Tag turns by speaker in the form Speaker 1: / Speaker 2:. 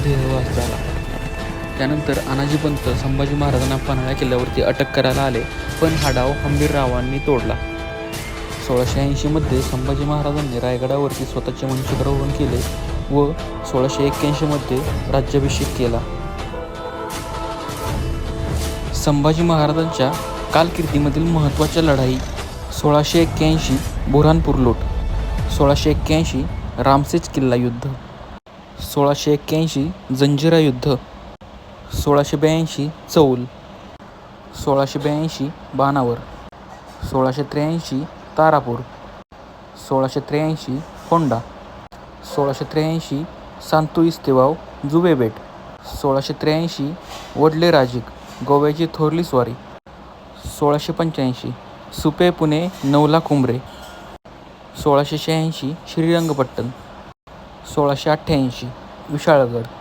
Speaker 1: देहवास झाला. त्यानंतर अनाजीपंत संभाजी महाराजांना पन्हाळा किल्ल्यावरती अटक करायला आले, पण हा डाव हंबीररावांनी तोडला. 1680 मध्ये संभाजी महाराजांनी रायगडावरती स्वतःचे वंशग्रहण केले व 1681 मध्ये राज्याभिषेक केला. संभाजी महाराजांच्या कारकिर्दीमधील महत्त्वाच्या लढाई: 1681 बुऱ्हाणपूर लूट, 1681 रामसेज किल्ला युद्ध, 1681 जंजिरा युद्ध, 1682 चौल, 1682 बाणावर, 1683 तारापूर, 1683 फोंडा, 1683 सांतू इस्तेवाव जुवे बेट, 1683 वडले राजिक गोव्याची थोरली स्वारी, 1685 सुपे पुणे नवला कुंभरे, 1686 श्रीरंगपट्टण, 1688 विशाळगड.